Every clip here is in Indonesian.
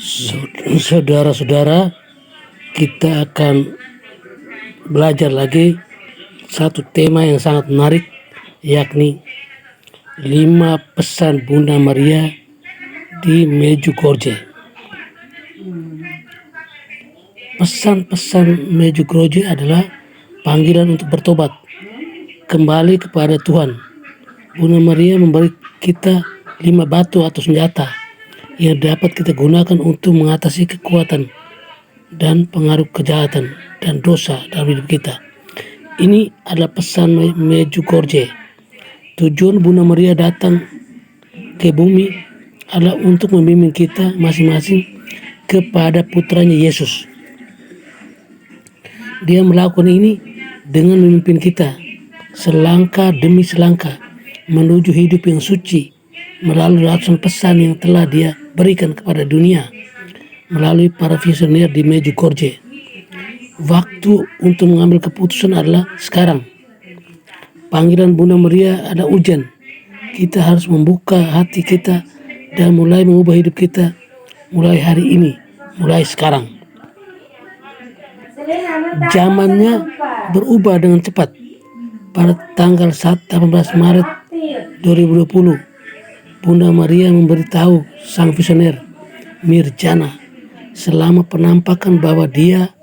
Saudara-saudara, kita akan belajar lagi satu tema yang sangat menarik, yakni 5 pesan Bunda Maria di Medjugorje. Pesan-pesan Medjugorje adalah panggilan untuk bertobat, kembali kepada Tuhan. Bunda Maria memberi kita 5 batu atau senjata yang dapat kita gunakan untuk mengatasi kekuatan dan pengaruh kejahatan dan dosa dalam hidup kita. Ini adalah pesan Medjugorje. Tujuan Bunda Maria datang ke bumi adalah untuk membimbing kita masing-masing kepada putranya Yesus. Dia melakukan ini dengan memimpin kita selangkah demi selangkah menuju hidup yang suci melalui ratusan pesan yang telah Dia berikan kepada dunia melalui para visioner di Medjugorje. Waktu untuk mengambil keputusan adalah sekarang. Panggilan Bunda Maria adalah urgent. Kita harus membuka hati kita dan mulai mengubah hidup kita mulai hari ini, mulai sekarang. Zamannya berubah dengan cepat. Pada tanggal 18 Maret 2020, Bunda Maria memberitahu sang visioner Mirjana selama penampakan bahwa Dia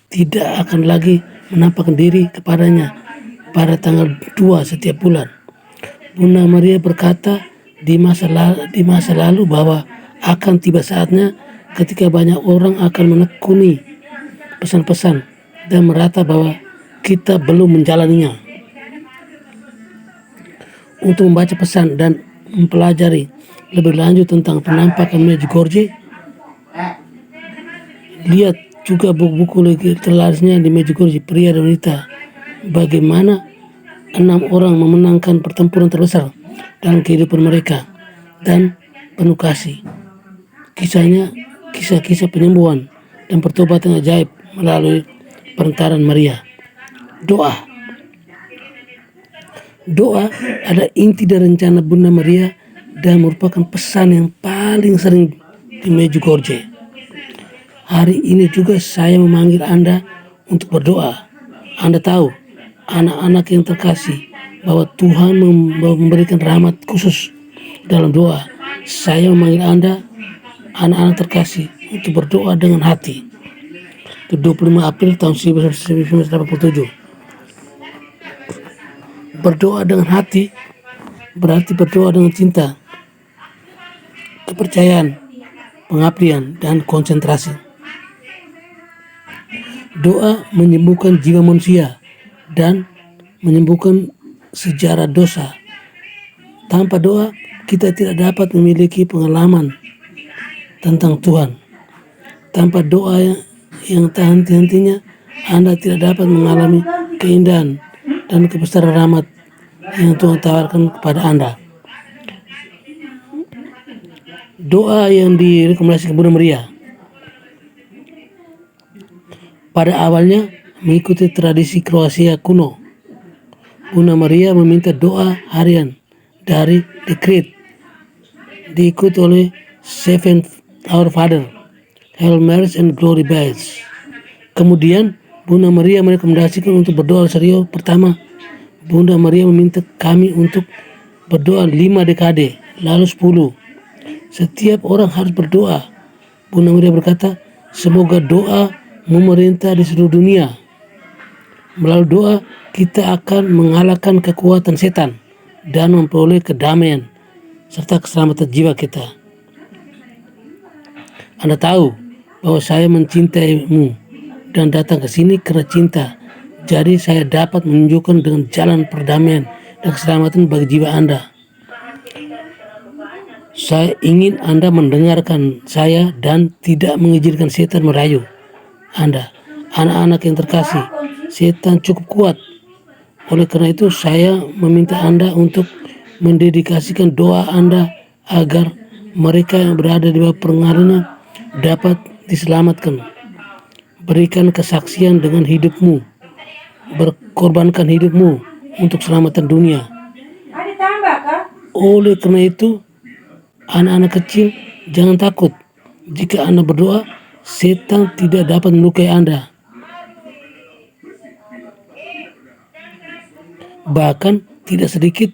tidak akan lagi menampakkan diri kepadanya pada tanggal 2 setiap bulan. Bunda Maria berkata di masa lalu bahwa akan tiba saatnya ketika banyak orang akan menekuni pesan-pesan dan merata bahwa kita belum menjalaninya. Untuk membaca pesan dan mempelajari lebih lanjut tentang penampakan Medjugorje, lihat juga buku-buku literarisnya di Medjugorje, pria dan wanita, bagaimana 6 orang memenangkan pertempuran terbesar dalam kehidupan mereka dan penuh kasih. Kisahnya kisah-kisah penyembuhan dan pertobatan ajaib melalui perantaran Maria. Doa adalah inti dari rencana Bunda Maria dan merupakan pesan yang paling sering di Medjugorje. Hari ini juga saya memanggil Anda untuk berdoa. Anda tahu, anak-anak yang terkasih, bahwa Tuhan memberikan rahmat khusus dalam doa. Saya memanggil Anda, anak-anak terkasih, untuk berdoa dengan hati. Itu 25 April tahun 1987. Berdoa dengan hati berarti berdoa dengan cinta, kepercayaan, pengabdian, dan konsentrasi. Doa menyembuhkan jiwa manusia dan menyembuhkan sejarah dosa. Tanpa doa, kita tidak dapat memiliki pengalaman tentang Tuhan. Tanpa doa yang tak henti-hentinya, Anda tidak dapat mengalami keindahan dan kebesaran rahmat yang Tuhan tawarkan kepada Anda. Doa yang direkomendasikan Bunda Maria pada awalnya mengikuti tradisi Kroasia kuno. Bunda Maria meminta doa harian dari The Creed, diikuti oleh Seven Our Father, Hail Mary and Glory Bells. Kemudian Bunda Maria merekomendasikan untuk berdoa serius. Pertama, Bunda Maria meminta kami untuk berdoa 5 dekade, lalu 10. Setiap orang harus berdoa. Bunda Maria berkata, semoga doa memerintah di seluruh dunia. Melalui doa, kita akan mengalahkan kekuatan setan dan memperoleh kedamaian serta keselamatan jiwa kita. Anda tahu bahwa saya mencintaimu dan datang ke sini karena cinta. Jadi saya dapat menunjukkan dengan jalan perdamaian dan keselamatan bagi jiwa Anda. Saya ingin Anda mendengarkan saya dan tidak mengizinkan setan merayu Anda. Anak-anak yang terkasih, setan cukup kuat. Oleh karena itu saya meminta Anda untuk mendedikasikan doa Anda agar mereka yang berada di bawah pengaruhnya dapat diselamatkan. Berikan kesaksian dengan hidupmu. Berkorbankan hidupmu untuk keselamatan dunia. Oleh karena itu, anak-anak kecil jangan takut. Jika Anda berdoa, setan tidak dapat melukai Anda. Bahkan tidak sedikit,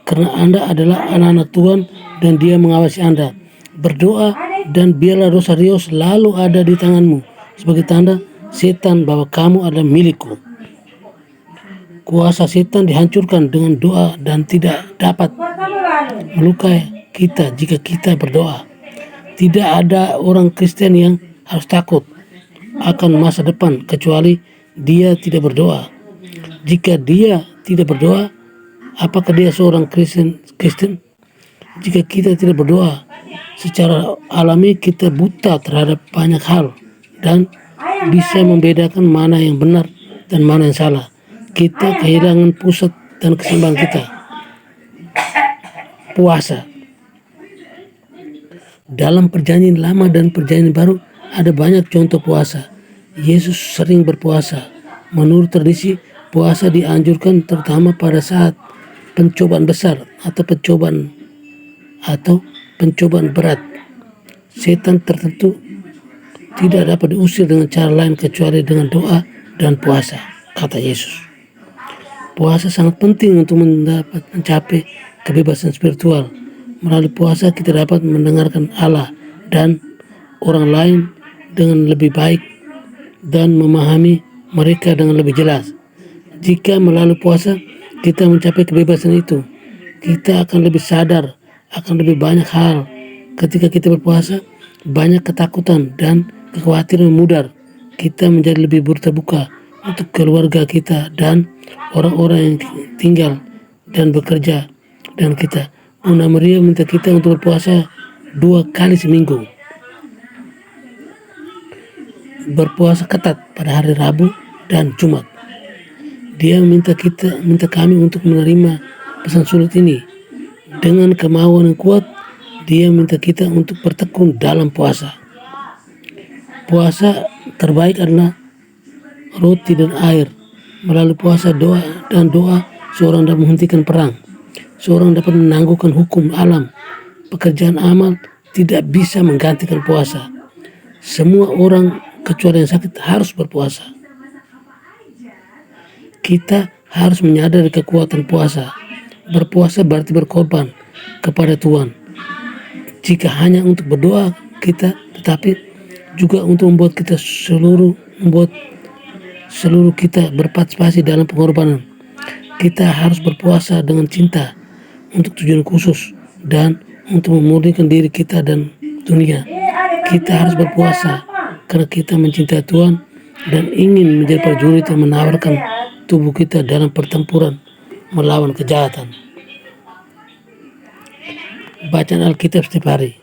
karena Anda adalah anak-anak Tuhan dan Dia mengawasi Anda. Berdoa dan biarlah rosario selalu ada di tanganmu sebagai tanda setan bahwa kamu adalah milikku. Kuasa setan dihancurkan dengan doa dan tidak dapat melukai kita jika kita berdoa. Tidak ada orang Kristen yang harus takut akan masa depan kecuali dia tidak berdoa. Jika dia tidak berdoa, apakah dia seorang Kristen? Jika kita tidak berdoa, secara alami kita buta terhadap banyak hal dan bisa membedakan mana yang benar dan mana yang salah. Kita kehilangan pusat dan keseimbangan kita. Puasa. Dalam perjanjian lama dan perjanjian baru ada banyak contoh puasa. Yesus sering berpuasa. Menurut tradisi, puasa dianjurkan terutama pada saat pencobaan besar atau pencobaan berat. Setan tertentu tidak dapat diusir dengan cara lain kecuali dengan doa dan puasa, kata Yesus. Puasa sangat penting untuk mencapai kebebasan spiritual. Melalui puasa kita dapat mendengarkan Allah dan orang lain dengan lebih baik dan memahami mereka dengan lebih jelas. Jika melalui puasa kita mencapai kebebasan itu, kita akan lebih sadar akan lebih banyak hal. Ketika kita berpuasa, banyak ketakutan dan kekhawatiran memudar. Kita menjadi lebih terbuka untuk keluarga kita dan orang-orang yang tinggal dan bekerja dan kita. Bunda Maria minta kita untuk berpuasa 2 kali seminggu. Berpuasa ketat pada hari Rabu dan Jumat. Dia minta kami untuk menerima pesan sulit ini. Dengan kemauan yang kuat, dia minta kita untuk bertekun dalam puasa. Puasa terbaik adalah roti dan air. Melalui puasa doa, seorang dapat menghentikan perang. Seorang dapat menangguhkan hukum alam. Pekerjaan amal tidak bisa menggantikan puasa. Semua orang kecuali yang sakit harus berpuasa. Kita harus menyadari kekuatan puasa. Berpuasa berarti berkorban kepada Tuhan. Jika hanya untuk berdoa kita, tetapi juga untuk membuat seluruh kita berpartisipasi dalam pengorbanan. Kita harus berpuasa dengan cinta untuk tujuan khusus dan untuk memurnikan diri kita dan dunia. Kita harus berpuasa karena kita mencintai Tuhan dan ingin menjadi prajurit yang menawarkan tubuh kita dalam pertempuran melawan kejahatan. Bacaan Alkitab setiap hari.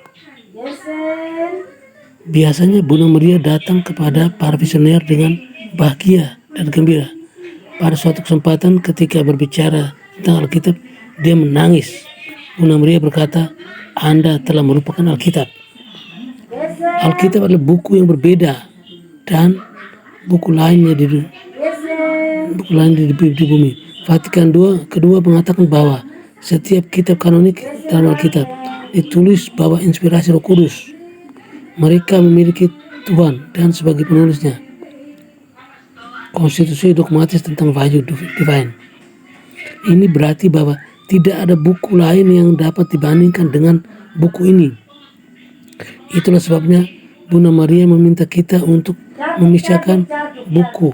Biasanya Bunda Maria datang kepada para visioner dengan bahagia dan gembira. Pada suatu kesempatan ketika berbicara tentang Alkitab, dia menangis. Bunda Maria berkata, Anda telah melupakan Alkitab. Alkitab adalah buku yang berbeda dan buku lainnya di bumi. Vatikan kedua mengatakan bahwa setiap kitab kanonik dalam Alkitab ditulis bahwa inspirasi Roh Kudus. Mereka memiliki Tuhan dan sebagai penulisnya. Konstitusi dogmatis tentang wahyu divine. Ini berarti bahwa tidak ada buku lain yang dapat dibandingkan dengan buku ini. Itulah sebabnya Bunda Maria meminta kita untuk memisahkan buku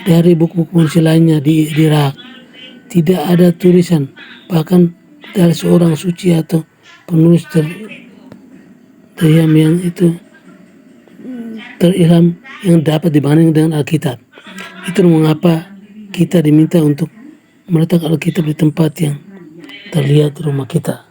dari buku-buku manusia lainnya di rak. Tidak ada tulisan bahkan dari seorang suci atau penulis terilham yang dapat dibandingkan dengan Alkitab. Itu mengapa kita diminta untuk meletakkan Alkitab di tempat yang terlihat di rumah kita.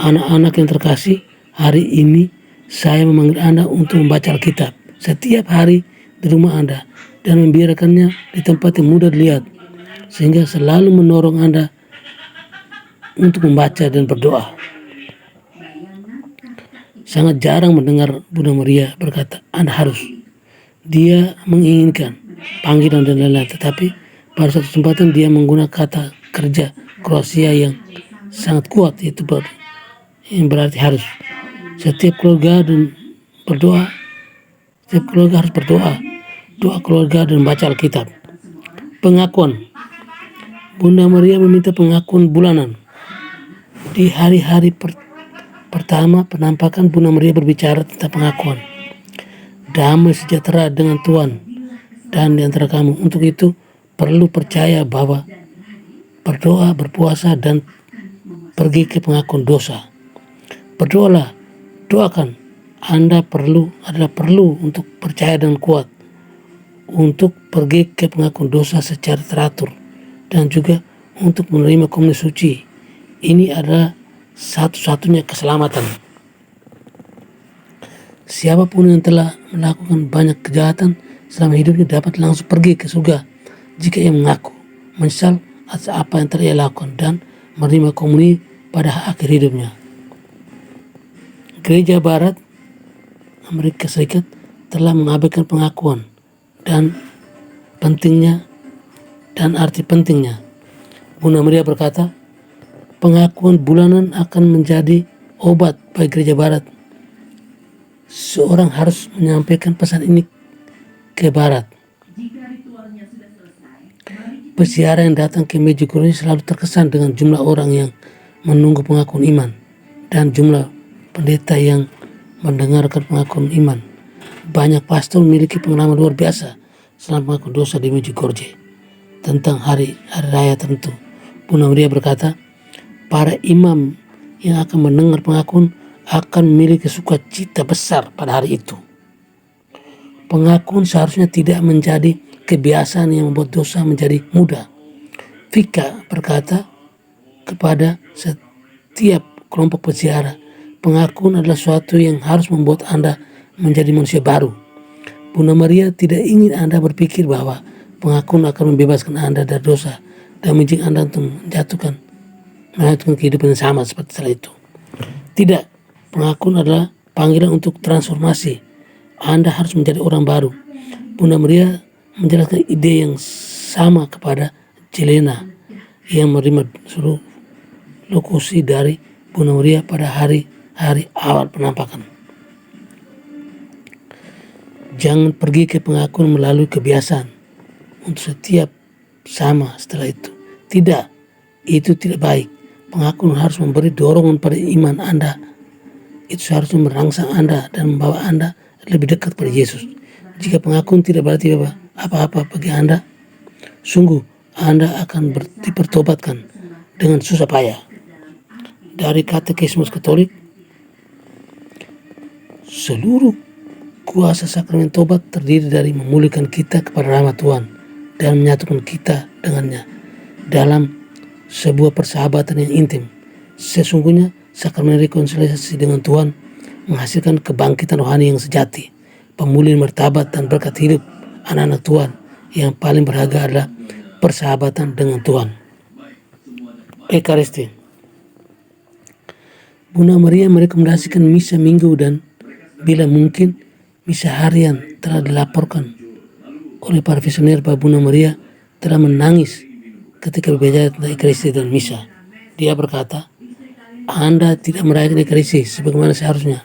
Anak-anak yang terkasih, hari ini saya memanggil Anda untuk membaca Alkitab setiap hari di rumah Anda dan membiarkannya di tempat yang mudah dilihat, sehingga selalu mendorong Anda untuk membaca dan berdoa. Sangat jarang mendengar Bunda Maria berkata, Anda harus. Dia menginginkan panggilan dan lain-lain, tetapi pada suatu kesempatan dia menggunakan kata kerja Kroasia yang sangat kuat, yang berarti harus. Setiap keluarga harus berdoa, doa keluarga dan baca Alkitab. Pengakuan. Bunda Maria meminta pengakuan bulanan. Di hari-hari pertama penampakan, Bunda Maria berbicara tentang pengakuan. Damai sejahtera dengan Tuhan dan di antara kamu. Untuk itu perlu percaya bahwa berdoa, berpuasa, dan pergi ke pengakuan dosa. Berdoalah, doakan. Anda adalah perlu untuk percaya dan kuat, untuk pergi ke pengakuan dosa secara teratur, dan juga untuk menerima komunion suci. Ini adalah satu-satunya keselamatan. Siapapun yang telah melakukan banyak kejahatan selama hidupnya dapat langsung pergi ke surga jika ia mengaku, menyesal atas apa yang telah ia lakukan dan menerima komunion pada akhir hidupnya. Gereja Barat Amerika Serikat telah mengabaikan pengakuan dan arti pentingnya. Bunda Maria berkata, pengakuan bulanan akan menjadi obat bagi Gereja Barat. Seorang harus menyampaikan pesan ini ke Barat. Peziarah yang datang ke Medjugorje selalu terkesan dengan jumlah orang yang menunggu pengakuan iman dan jumlah pendeta yang mendengarkan pengakuan iman. Banyak pastor memiliki pengalaman luar biasa selama pengakuan dosa di Medjugorje tentang hari raya tertentu. Bunda Maria berkata, para imam yang akan mendengar pengakuan akan memiliki sukacita besar pada hari itu. Pengakuan seharusnya tidak menjadi kebiasaan yang membuat dosa menjadi mudah. Vika berkata kepada setiap kelompok peziarah, pengakuan adalah sesuatu yang harus membuat Anda menjadi manusia baru. Bunda Maria tidak ingin Anda berpikir bahwa pengakuan akan membebaskan Anda dari dosa dan menjadikan Anda untuk melanjutkan kehidupan yang sama seperti setelah itu. Tidak, pengakuan adalah panggilan untuk transformasi. Anda harus menjadi orang baru. Bunda Maria menjelaskan ide yang sama kepada Jelena yang menerima seluruh lokusi dari Bunda Maria pada hari awal penampakan. Jangan pergi ke pengakuan melalui kebiasaan untuk setiap sama setelah itu. Tidak, itu tidak baik. Pengakuan harus memberi dorongan pada iman Anda. Itu seharusnya merangsang Anda dan membawa Anda lebih dekat pada Yesus. Jika pengakuan tidak berarti apa-apa bagi Anda, sungguh Anda akan dipertobatkan dengan susah payah. Dari Katekismus Katolik, seluruh kuasa sakramen tobat terdiri dari memulihkan kita kepada rahmat Tuhan dan menyatukan kita dengannya dalam sebuah persahabatan yang intim. Sesungguhnya sakramen rekonsiliasi dengan Tuhan menghasilkan kebangkitan rohani yang sejati, pemulihan martabat dan berkat hidup anak-anak Tuhan. Yang paling berharga adalah persahabatan dengan Tuhan. Ekaristi. Bunda Maria merekomendasikan misa minggu dan bila mungkin misa harian. Telah dilaporkan oleh para visioner bahwa Bunda Maria telah menangis ketika berbicara tentang Ekaristi dan misa. Dia berkata, Anda tidak merayakan Ekaristi sebagaimana seharusnya.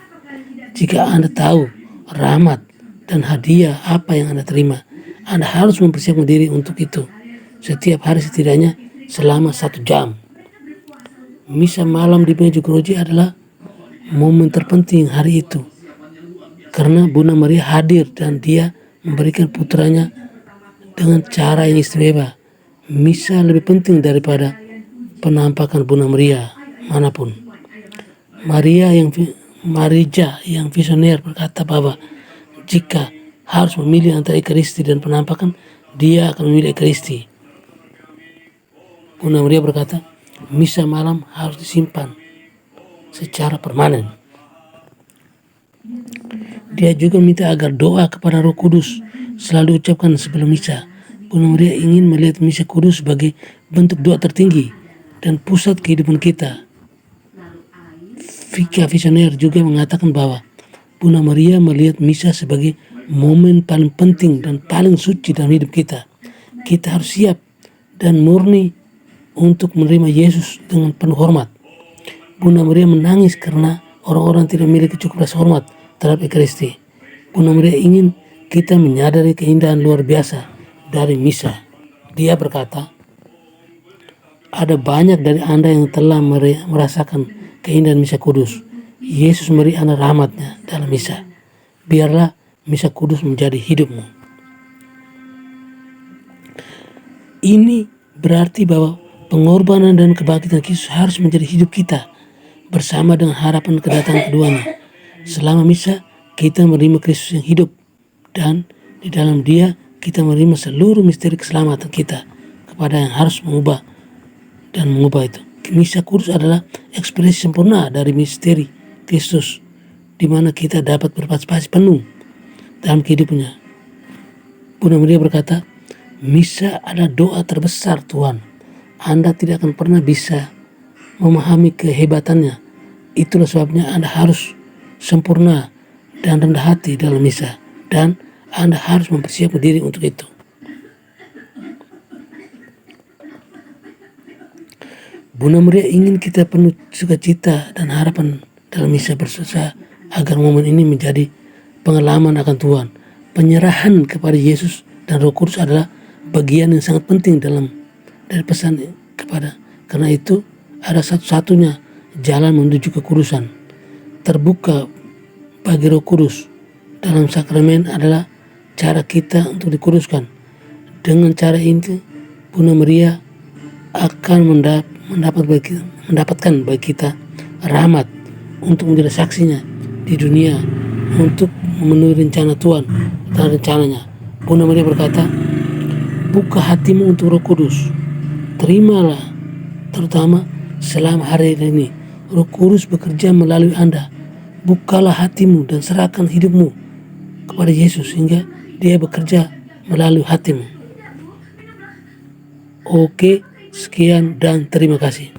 Jika Anda tahu rahmat dan hadiah apa yang Anda terima, Anda harus mempersiapkan diri untuk itu setiap hari setidaknya selama 1 jam. Misa malam di Medjugorje adalah momen terpenting hari itu karena Bunda Maria hadir dan dia memberikan putranya dengan cara yang istimewa. Misa lebih penting daripada penampakan Bunda Maria manapun. Marija yang visioner berkata bahwa jika harus memilih antara Ekaristi dan penampakan, dia akan memilih Ekaristi. Bunda Maria berkata, misa malam harus disimpan secara permanen. Dia juga minta agar doa kepada Roh Kudus selalu diucapkan sebelum misa. Bunda Maria ingin melihat misa kudus sebagai bentuk doa tertinggi dan pusat kehidupan kita. Vika Visioner juga mengatakan bahwa Bunda Maria melihat misa sebagai momen paling penting dan paling suci dalam hidup kita. Kita harus siap dan murni untuk menerima Yesus dengan penuh hormat. Bunda Maria menangis karena orang-orang tidak memiliki cukup rasa hormat terhadap Ekaristi. Bunda Maria ingin kita menyadari keindahan luar biasa dari misa. Dia berkata, ada banyak dari Anda yang telah merasakan keindahan misa kudus. Yesus memberi Anda rahmatnya dalam misa. Biarlah misa kudus menjadi hidupmu. Ini berarti bahwa pengorbanan dan kebangkitan Kristus harus menjadi hidup kita bersama dengan harapan kedatangan keduanya. Selama misa, kita menerima Kristus yang hidup dan di dalam Dia kita menerima seluruh misteri keselamatan kita kepada yang harus mengubah itu. Misa kudus adalah ekspresi sempurna dari misteri Kristus, di mana kita dapat berpartisipasi penuh dalam kehidupannya. Bunda Maria berkata, misa adalah doa terbesar Tuhan. Anda tidak akan pernah bisa memahami kehebatannya. Itulah sebabnya Anda harus sempurna dan rendah hati dalam misa, dan Anda harus mempersiapkan diri untuk itu. Bunda Maria ingin kita penuh sukacita dan harapan dalam misa bersusah agar momen ini menjadi pengalaman akan Tuhan. Penyerahan kepada Yesus dan Roh Kudus adalah bagian yang sangat penting dari pesan kepada. Karena itu ada satu-satunya jalan menuju kekudusan. Terbuka bagi Roh Kudus dalam sakramen adalah cara kita untuk dikuduskan. Dengan cara ini Bunda Maria akan mendapatkan bagi kita rahmat untuk menjadi saksinya di dunia, untuk memenuhi rencana Tuhan dan rencananya. Bunda Maria berkata, buka hatimu untuk Roh Kudus. Terimalah, terutama selama hari ini Roh Kudus bekerja melalui Anda. Bukalah hatimu dan serahkan hidupmu kepada Yesus sehingga Dia bekerja melalui hatimu. Oke, sekian dan terima kasih.